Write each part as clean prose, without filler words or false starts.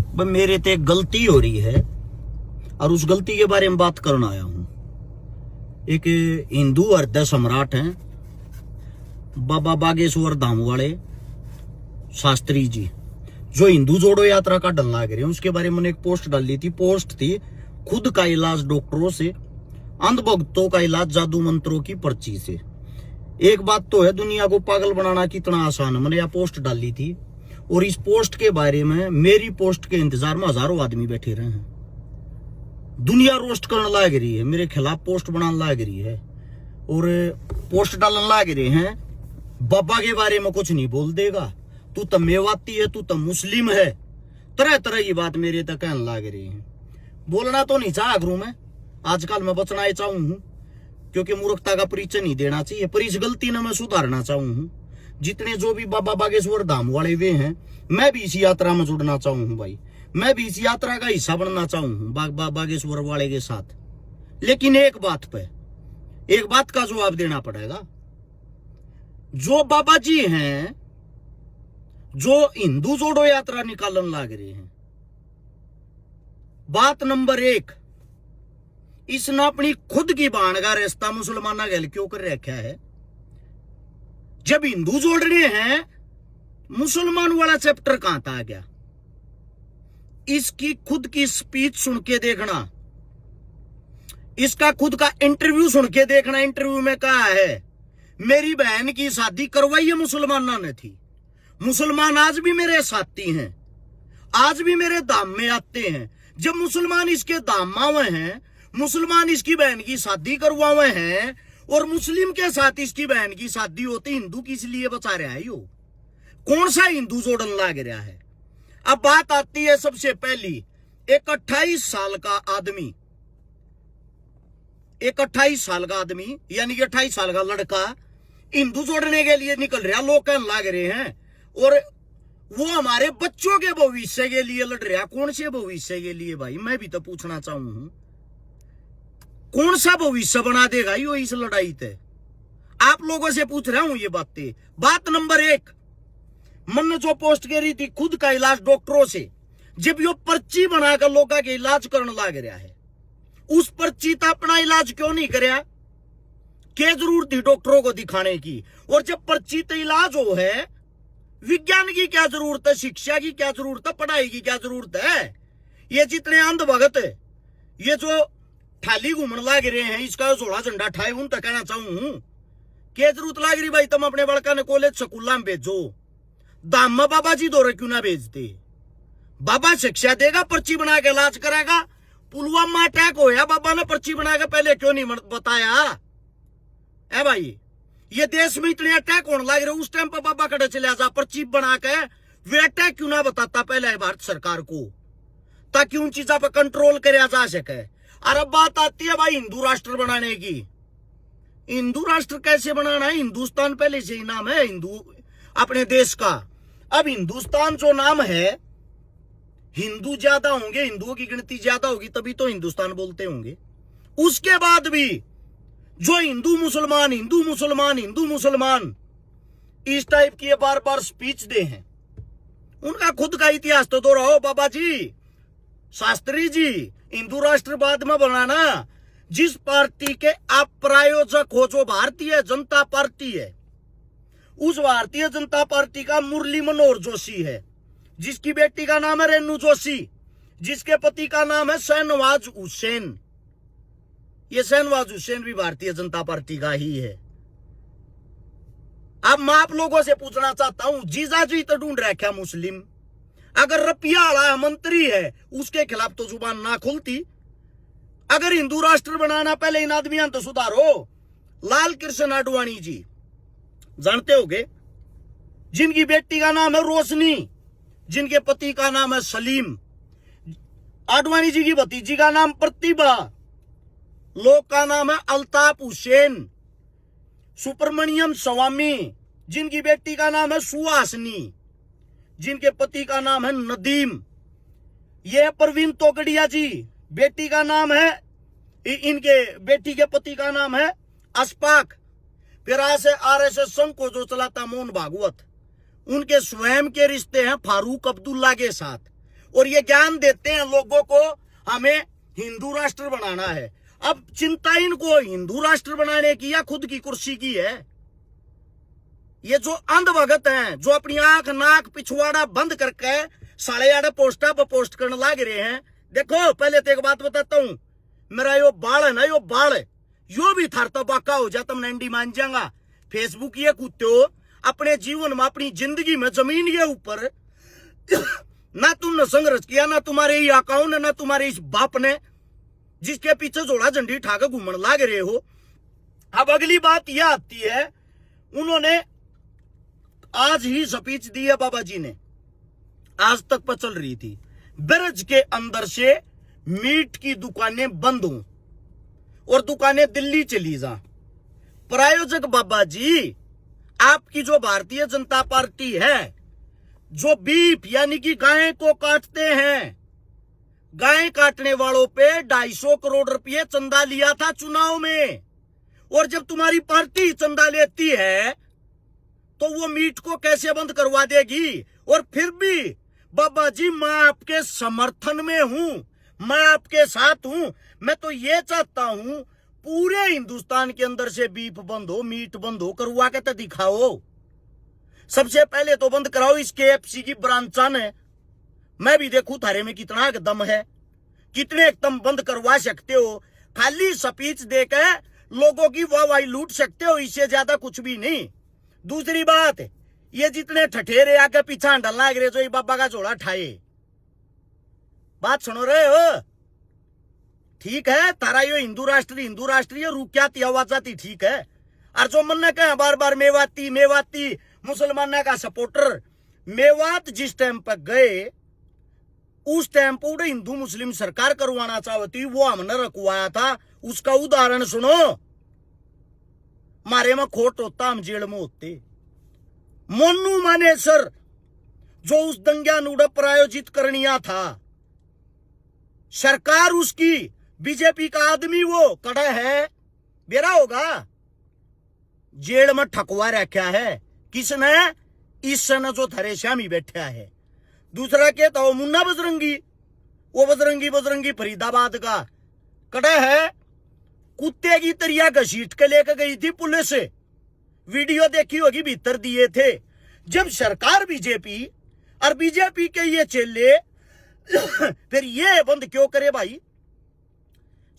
भाई मेरे ते एक गलती हो रही है और उस गलती के बारे में बात करना आया हूं। एक हिंदू हृदय सम्राट हैं बाबा बागेश्वर धाम वाले शास्त्री जी, जो हिंदू जोड़ो यात्रा का डल लग रहे हैं, उसके बारे में मैंने एक पोस्ट डाली थी। पोस्ट थी खुद का इलाज डॉक्टरों से, अंधभक्तों का इलाज जादू मंत्रों की पर्ची से। एक बात तो है, दुनिया को पागल बनाना कितना आसान है। मैंने यह पोस्ट डाली थी और इस पोस्ट के बारे में मेरी पोस्ट के इंतजार में हजारों आदमी बैठे रहे हैं। दुनिया रोस्ट करने लग रही है, मेरे खिलाफ पोस्ट बनाने लग रही है और पोस्ट डालने लग रहे हैं। बाबा के बारे में कुछ नहीं बोल देगा, तू तो मेवाती है, तू तो मुस्लिम है, तरह तरह की बात मेरे तक कहने लग रही है। बोलना तो नहीं चाह करूं मैं, आजकल मैं बचना ही चाहूं हूं क्योंकि मूर्खता का परिचय नहीं देना चाहिए, पर इस गलती ने मैं सुधारना चाहूं हूं। जितने जो भी बाबा बागेश्वर धाम वाले वे हैं, मैं भी इस यात्रा में जुड़ना चाहूं हूं भाई, मैं भी इस यात्रा का हिस्सा बनना चाहूं हूं बागेश्वर वाले के साथ। लेकिन एक बात का जवाब देना पड़ेगा। जो बाबा जी हैं, जो हिंदू जोड़ो यात्रा निकालन लग रहे हैं, बात नंबर 1, इसने अपनी खुद की बाण का रिश्ता मुसलमाना गैल क्यों कर रखा है। जब हिंदू जोड़ रहे हैं, मुसलमान वाला चैप्टर कहां था आ गया। इसकी खुद की स्पीच सुन के देखना, इसका खुद का इंटरव्यू सुन के देखना। इंटरव्यू में कहा है मेरी बहन की शादी करवाई है मुसलमाना ने थी, मुसलमान आज भी मेरे साथी हैं, आज भी मेरे धाम में आते हैं। जब मुसलमान इसके धाम में आवे हैं, मुसलमान इसकी बहन की शादी करवावे हैं और मुस्लिम के साथ इसकी बहन की शादी होती, हिंदू किस लिए बचा रहा है? यो कौन सा हिंदू जोड़न लग रहा है? अब बात आती है सबसे पहली, एक 28 साल का आदमी, एक 28 साल का आदमी यानी कि 28 साल का लड़का हिंदू जोड़ने के लिए निकल रहा, लोग कहने लग रहे हैं, और वो हमारे बच्चों के भविष्य के लिए लड़ रहा। कौन से भविष्य के लिए भाई, मैं भी तो पूछना चाहूं हूं, कौन सा भविष्य बना देगा यो इस लड़ाई ते? आप लोगों से पूछ रहा हूं ये बातें। बात नंबर 1, मन जो पोस्ट करी थी खुद का इलाज डॉक्टरों से, जब यो पर्ची बनाकर लोगों के इलाज करने लग रहा है, उस पर्ची तो अपना इलाज क्यों नहीं करया? क्या जरूरत थी डॉक्टरों को दिखाने की? और जब पर्ची तो इलाज हो है, विज्ञान की क्या जरूरत है, शिक्षा की क्या जरूरत है, पढ़ाई की क्या जरूरत है? ये जितने अंधभगत है, ये जो थाली घूमने लग रहे हैं, इसका जोड़ा झंडा ठाए, उन तक कहना चाहूं हूं, क्या जरूरत लग रही भाई? तुम अपने बड़का ने कॉलेज स्कूल में भेजो, दाम में बाबा जी दौरे क्यों ना भेजते? बाबा शिक्षा देगा, पर्ची बना के इलाज करेगा। पुलवामा अटैक होया, बाबा ने पर्ची बना के पहले क्यों नहीं बताया? है भाई, ये देश में इतने अटैक होने लग रहे, उस टाइम पर बाबा कड़े चले जा, पर्ची बना के वे अटैक क्यों ना बताता पहले भारत सरकार को, ताकि उन चीजों पर कंट्रोल किया जा सके। और अब बात आती है भाई हिंदू राष्ट्र बनाने की। हिंदू राष्ट्र कैसे बनाना है? हिंदुस्तान पहले से ही नाम है हिंदू अपने देश का। अब हिंदुस्तान जो नाम है, हिंदू ज्यादा होंगे, हिंदुओं की गिनती ज्यादा होगी, तभी तो हिंदुस्तान बोलते होंगे। उसके बाद भी जो हिंदू मुसलमान, हिंदू मुसलमान, हिंदू मुसलमान इस टाइप की बार बार स्पीच दे हैं, उनका खुद का इतिहास तो दोहराओ। बाबा जी, शास्त्री जी, हिंदू राष्ट्रवाद में बनाना, जिस पार्टी के आप प्रायोजक हो, जो भारतीय जनता पार्टी है, उस भारतीय जनता पार्टी का मुरली मनोहर जोशी है, जिसकी बेटी का नाम है रेणु जोशी, जिसके पति का नाम है शहनवाज हुसैन। ये शहनवाज हुसैन भी भारतीय जनता पार्टी का ही है। अब मैं आप लोगों से पूछना चाहता हूं, जीजाजी तो ढूंढ रखा मुस्लिम, अगर रुपया वाला मंत्री है उसके खिलाफ तो जुबान ना खुलती। अगर हिंदू राष्ट्र बनाना, पहले इन आदमियों तो सुधारो। लाल कृष्ण आडवाणी जी जानते होगे, जिनकी बेटी का नाम है रोशनी, जिनके पति का नाम है सलीम। आडवाणी जी की भतीजी का नाम प्रतिभा, लोग का नाम है अल्ताफ हुसैन। सुब्रमण्यम स्वामी, जिनकी बेटी का नाम है सुहासनी, जिनके पति का नाम है नदीम। ये प्रवीण तोगड़िया जी, बेटी का नाम है, इनके बेटी के पति का नाम है अशफाक। फिर से आरएसएस संघ को जो चलाता मोहन भागवत, उनके स्वयं के रिश्ते हैं फारूक अब्दुल्ला के साथ। और ये ज्ञान देते हैं लोगों को हमें हिंदू राष्ट्र बनाना है। अब चिंता इनको हिंदू राष्ट्र बनाने की या खुद की कुर्सी की है। ये जो अंधभगत हैं, जो अपनी आंख नाक पिछवाड़ा बंद करके साले आड़े पोस्टा पर पोस्ट करने लग रहे हैं। देखो पहले तो एक बात बताता हूं, मेरा यो बाल है ना, यो बाल यो भी थार तो बाका हो जा, तुम नंडी मान जाएगा। फेसबुक ये कुत्ते हो अपने जीवन में, अपनी जिंदगी में जमीन के ऊपर ना तुमने संघर्ष किया, ना तुम्हारे ही अकाउंट, ना तुम्हारे इस बाप ने जिसके पीछे जोड़ा झंडी ठाकर घूमने लाग रहे हो। अब अगली बात यह आती है, उन्होंने आज ही स्पीच दी है बाबा जी ने, आज तक पर चल रही थी, ब्रज के अंदर से मीट की दुकानें बंद हों और दुकानें दिल्ली चली जा। प्रायोजक बाबा जी, आपकी जो भारतीय जनता पार्टी है, जो बीफ यानी कि गाय को काटते हैं, गाय काटने वालों पे 250 करोड़ रुपए चंदा लिया था चुनाव में। और जब तुम्हारी पार्टी चंदा लेती है तो वो मीट को कैसे बंद करवा देगी। और फिर भी बाबा जी, मैं आपके समर्थन में हूं, मैं आपके साथ हूं। मैं तो ये चाहता हूं पूरे हिंदुस्तान के अंदर से बीफ बंद हो, मीट बंद हो, करवा के तो दिखाओ। सबसे पहले तो बंद कराओ इस KFC की ब्रांचा ने। मैं भी देखूं थारे में कितना दम है, कितने एकदम बंद करवा सकते हो। खाली स्पीच देकर लोगों की वाहवाही लूट सकते हो, इससे ज्यादा कुछ भी नहीं। दूसरी बात, ये जितने ठठेरे आके पीछा डलना गिरे जो ये बाबा का जोड़ा ठाए, बात सुनो रहे हो? ठीक है, तारा यो हिंदू राष्ट्रीय रुक्याती आवाज आती, ठीक है। और जो मन ने कहा बार बार मेवाती मेवाती मुसलमान का सपोर्टर, मेवात जिस टाइम पर गए उस टाइम पर उड़े हिंदू मुस्लिम सरकार करवाना चाहती, वो हमने रखवाया था। उसका उदाहरण सुनो, मारे में खोट होता हम जेल में होते। मोनू मानेसर जो उस दंगा नूड़ा प्रायोजित करनिया था, सरकार उसकी बीजेपी का आदमी वो कड़ा है, बेरा होगा, जेल में ठकवा रखा है। किसने? इस सन जो थरे श्यामी बैठा है। दूसरा कहता हो मुन्ना बजरंगी, वो बजरंगी फरीदाबाद का कड़ा है, कुत्ते की तरिया घसीट के लेकर गई थी पुलिस। वीडियो देखी होगी, भीतर दिए थे। जब सरकार बीजेपी और बीजेपी के ये चेले फिर ये बंद क्यों करे भाई?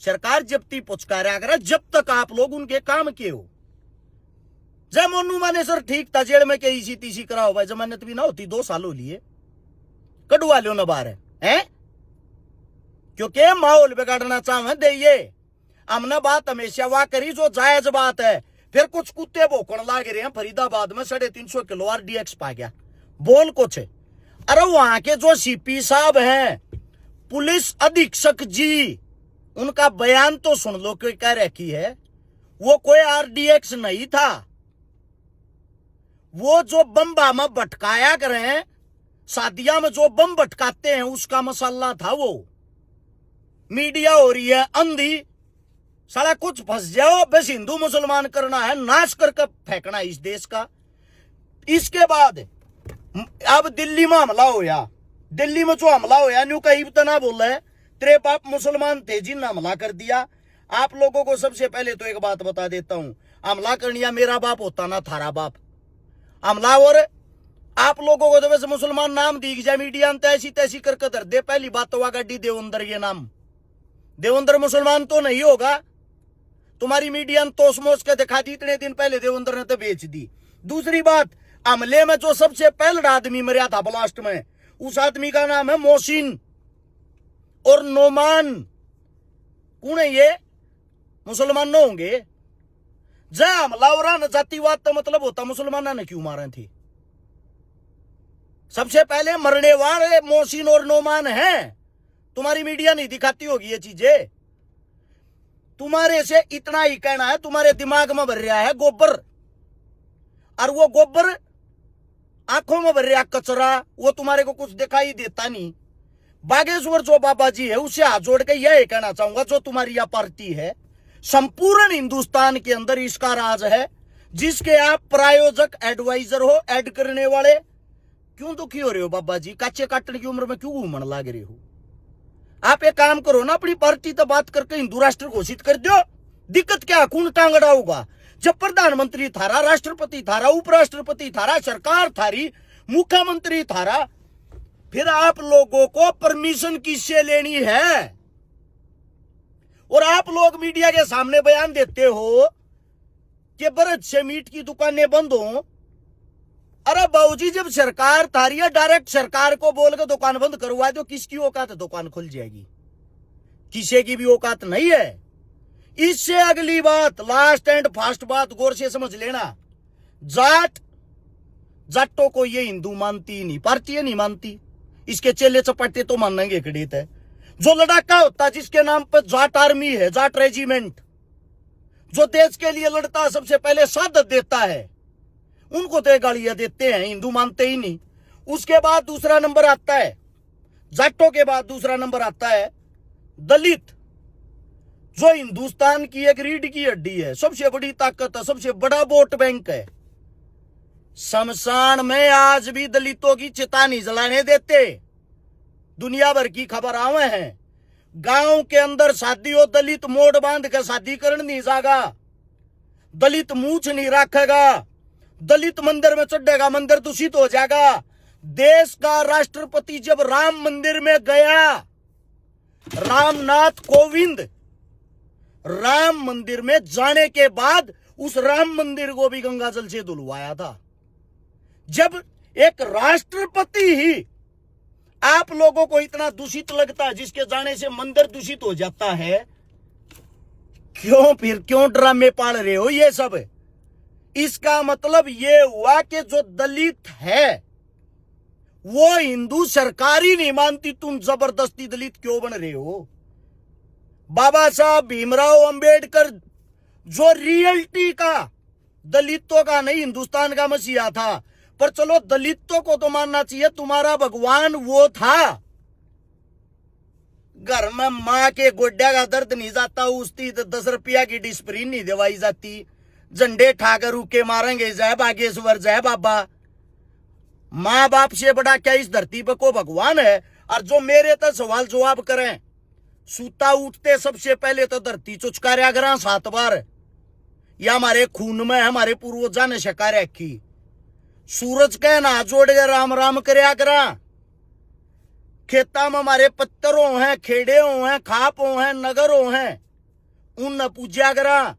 सरकार जब्ती पुचकारा करे जब तक आप लोग उनके काम के हो। जब मोनू मानेसर ठीक था, जेल में के इसी तीसी कराओ भाई, जमानत भी ना होती, 2 सालों लिए कड़वा लो न बार है, क्योंकि माहौल बिगाड़ना चाहे दे। हमने बात हमेशा वाह करी जो जायज बात है। फिर कुछ कुत्ते भोकण लाग रहे हैं, फरीदाबाद में 350 किलो RDX पा गया, बोल कुछ। अरे वहां के जो CP साहब हैं, पुलिस अधीक्षक जी, उनका बयान तो सुन लो क्यों कह रखी है। वो कोई RDX नहीं था, वो जो बम्बा में भटकाया करें, शादियां में जो बम भटकाते हैं उसका मसाला था वो। मीडिया हो रही है अंधी, साला कुछ फंस जाओ, बस हिंदू मुसलमान करना है, नाश करके फेंकना इस देश का। इसके बाद अब दिल्ली में हमला होया, दिल्ली में जो हमला होया न्यू कहीं तना बोल रहे तेरे बाप मुसलमान थे जिन हमला कर दिया। आप लोगों को सबसे पहले तो एक बात बता देता हूं, हमला करनिया मेरा बाप होता ना थारा बाप हमला। और आप लोगों को तो वैसे मुसलमान नाम दिख जाए मीडिया में ऐसी तैसी करके धर दे। पहली बात तो वागड्डी देवेंद्र, ये नाम देवेंद्र मुसलमान तो नहीं होगा, तुम्हारी मीडिया ने तोस मोस के दिखा दी, इतने दिन पहले देवेंद्र ने तो बेच दी। दूसरी बात, हमले में जो सबसे पहला आदमी मरा था ब्लास्ट में, उस आदमी का नाम है मोहसिन और नोमान। कौन है ये? मुसलमान न होंगे। जय हमला हो रहा न जातिवाद तो मतलब होता मुसलमाना ने क्यों मारे थे? सबसे पहले मरने वाले मोहसिन और नोमान हैं। तुम्हारी मीडिया नहीं दिखाती होगी ये चीजें। तुम्हारे से इतना ही कहना है, तुम्हारे दिमाग में भर रहा है गोबर, और वो गोबर आंखों में भर रहा कचरा, वो तुम्हारे को कुछ दिखाई देता नहीं। बागेश्वर जो बाबा जी है उससे हाथ जोड़ के यह कहना चाहूंगा, जो तुम्हारी यह पार्टी है संपूर्ण हिंदुस्तान के अंदर इसका राज है, जिसके आप प्रायोजक एडवाइजर हो, ऐड करने वाले। क्यों दुखी हो रहे हो बाबा जी? काचे काटने की उम्र में क्यों घूमने लाग रहे हो? आप एक काम करो ना, अपनी पार्टी तो बात करके हिंदू राष्ट्र घोषित कर दो। दिक्कत क्या, कौन टांगड़ा होगा? जब प्रधानमंत्री थारा, राष्ट्रपति थारा, उपराष्ट्रपति थारा, सरकार थारी, मुख्यमंत्री थारा, फिर आप लोगों को परमिशन किससे लेनी है? और आप लोग मीडिया के सामने बयान देते हो कि बरत से मीट की दुकानें बंद हो। अरे बाबूजी, जब सरकार थारी है, डायरेक्ट सरकार को बोल के दुकान बंद करवा दो, किसकी औकात दुकान खुल जाएगी? किसी की भी औकात नहीं है। इससे अगली बात, लास्ट एंड फास्ट बात गौर से समझ लेना। जाटों को ये हिंदू मानती नहीं, पार्टी नहीं मानती, इसके चेले चपाटे तो मानेंगे खड़ीत है। जो लड़ाका होता जिसके नाम पर जाट आर्मी है, जाट रेजिमेंट, जो देश के लिए लड़ता सबसे पहले शहादत देता है, उनको तो गालियां देते हैं, हिंदू मानते ही नहीं। उसके बाद दूसरा नंबर आता है, जाटों के बाद दूसरा नंबर आता है दलित, जो हिंदुस्तान की एक रीढ़ की हड्डी है, सबसे बड़ी ताकत है, सबसे बड़ा वोट बैंक है। शमशान में आज भी दलितों की चिता नहीं जलाने देते। दुनिया भर की खबर आवे हैं। गांव के अंदर शादी हो, दलित मोड़ बांध के शादी करने नहीं जागा, दलित मूछ नहीं रखेगा, दलित मंदिर में चढ़ेगा, मंदिर दूषित हो जाएगा। देश का राष्ट्रपति जब राम मंदिर में गया, रामनाथ कोविंद राम मंदिर में जाने के बाद उस राम मंदिर को भी गंगाजल से धुलवाया था। जब एक राष्ट्रपति ही आप लोगों को इतना दूषित लगता है, जिसके जाने से मंदिर दूषित हो जाता है, क्यों ड्रामे पाल रहे हो ये सब? इसका मतलब ये हुआ कि जो दलित है वो हिंदू सरकार ही नहीं मानती, तुम जबरदस्ती दलित क्यों बन रहे हो? बाबा साहब भीमराव अंबेडकर जो रियलिटी का, दलितों का नहीं, हिंदुस्तान का मसीहा था, पर चलो दलितों को तो मानना चाहिए, तुम्हारा भगवान वो था। घर में माँ के गोड्या का दर्द नहीं जाता, उसकी 10 रुपया की डिस्प्रिन नहीं दिवाई जाती, झंडे ठाकर रुके मारेंगे जय बागेश्वर जय बाबा। माँ बाप से बड़ा क्या इस धरती पर को भगवान है? और जो मेरे तो सवाल जवाब करें, सूता उठते सबसे पहले तो धरती चुचकार्या करा 7 बार, या हमारे खून में हमारे पूर्वजा ने शिकार की। सूरज के ना जोड़ के राम राम करया करा। खेता में हमारे पत्थरों हैं, खेड़े हैं, खापों हैं, नगरों हैं, उन पूजा करा।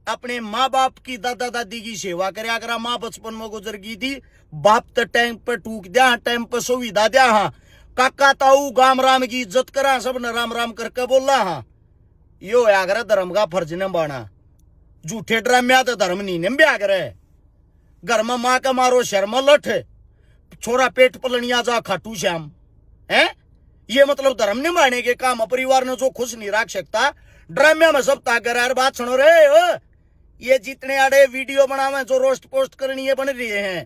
अपने माँ बाप की, दादा दादी की सेवा करया करा। माँ बचपन में गुजर गई थी, बाप तो टाइम पर टूक दिया, टाइम पर सुविधा दिया। हाँ, काका ताऊ गाम राम की इज्जत करा, सब ने राम राम करके बोला। हाँ, यो होया करे धर्म का फर्ज निभाना। झूठे ड्रामे तो धर्म नहीं निभाया करे। घर में माँ का मारो शर्म लठ, छोरा पेट पलनिया जा खाटू श्याम है, ये मतलब धर्म निभाने के काम। परिवार ने जो खुश नहीं रख सकता, ड्रामे में सब ताकर बात सुनो रे। ये जितने आड़े वीडियो बनावे जो रोस्ट पोस्ट करनी है बन रही हैं,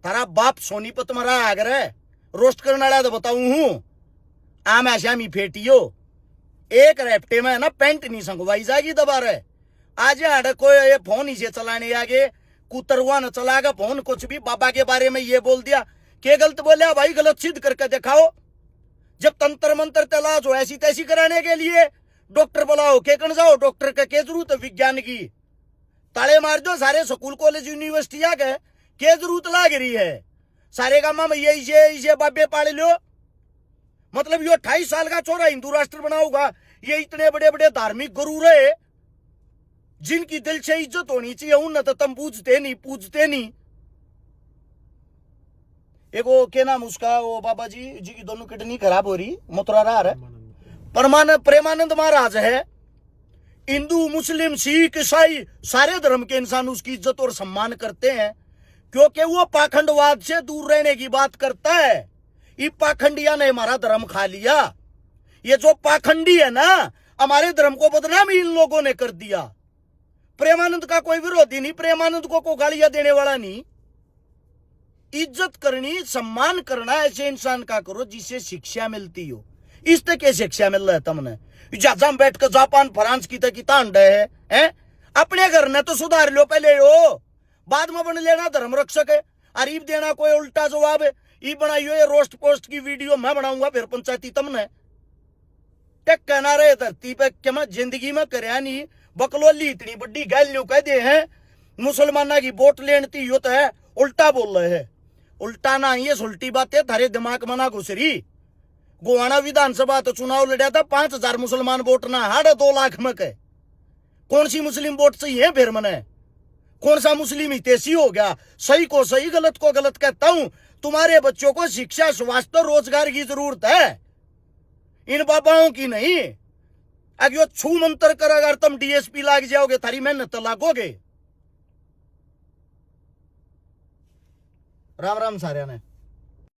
तारा बाप सोनीपत मरा आगर रोस्ट करने वाला तो बताऊ हूं। आम आशामी फेटियो एक रेप्टे में ना पेंट नहीं संगवाई जाएगी दोबारा। आज आड़े कोई ये फोन इसे चलाने आगे कुतरवा न चलागा फोन, कुछ भी बाबा के बारे में ये बोल दिया, के गलत बोले भाई, गलत सिद्ध करके दिखाओ। जब तंत्र मंत्र तलाश हो ऐसी तैसी कराने के लिए डॉक्टर बुलाओ, के कन जाओ, डॉक्टर का के जरूरत है? विज्ञान की ताले मार दो सारे स्कूल कॉलेज यूनिवर्सिटी आ गए, के जरूरत लाग रही है? सारे गामा में ये बाबे पाले लो। मतलब ये 28 साल का छोरा हिंदू राष्ट्र बनाऊंगा, ये इतने बड़े बड़े धार्मिक गुरु रहे जिनकी दिल से इज्जत होनी चाहिए, उन तो तुम पूजते नहीं। एक वो क्या नाम उसका, वो बाबा जी की दोनों किडनी खराब हो रही, मुतरा रहा है, प्रेमानंद महाराज है। हिंदू मुस्लिम सिख ईसाई सारे धर्म के इंसान उसकी इज्जत और सम्मान करते हैं, क्योंकि वो पाखंडवाद से दूर रहने की बात करता है। ये पाखंडिया ने हमारा धर्म खा लिया। ये जो पाखंडी है ना, हमारे धर्म को बदनाम इन लोगों ने कर दिया। प्रेमानंद का कोई विरोधी नहीं, प्रेमानंद को गालियां देने वाला नहीं। इज्जत करनी, सम्मान करना ऐसे इंसान का करो जिससे शिक्षा मिलती हो। इस तक के शिक्षा मिल रहा है तुमने? जहां बैठ कर जापान फ्रांस की तक तांड है? अपने घर ने तो सुधार लो पहले हो, बाद में बन लेना धर्म रक्षक है। अरीब देना कोई उल्टा जवाब है। ये बनाइयो ये रोस्ट पोस्ट की वीडियो मैं बनाऊंगा फिर पंचायती तुमने टेक कहना रहे धरती पे क्या मैं जिंदगी में करया नहीं बकलोली इतनी बड़ी गैलियों कह दे हैं मुसलमाना की वोट लेनी यो तो है उल्टा बोल रहे हैं। उल्टा ना ये उल्टी बातें थारे दिमाग में ना घुसरी। गोवाना विधानसभा तो चुनाव लड़ा था 5,000 मुसलमान वोट ना हाड़े 2 लाख में के कौन सी मुस्लिम वोट सही है फिर मने कौन सा मुस्लिम हितैषी हो गया। सही को सही गलत को गलत कहता हूं। तुम्हारे बच्चों को शिक्षा स्वास्थ्य रोजगार की जरूरत है इन बाबाओं की नहीं। अगर छू मंत्र कर अगर तुम डीएसपी लाग जाओगे थारी मेहनत लागोगे। राम राम सारे ने।